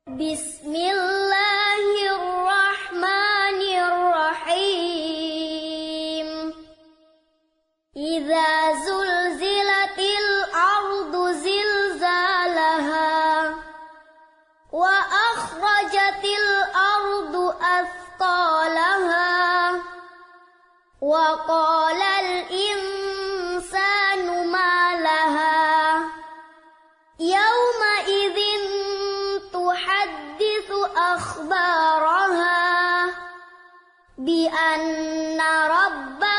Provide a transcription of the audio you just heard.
بسم الله الرحمن الرحيم إذا زلزلت الأرض زلزالها وأخرجت الأرض أثقالها وقال الإنسان ما لها يومئذ تحدث أخبارها بأن ربك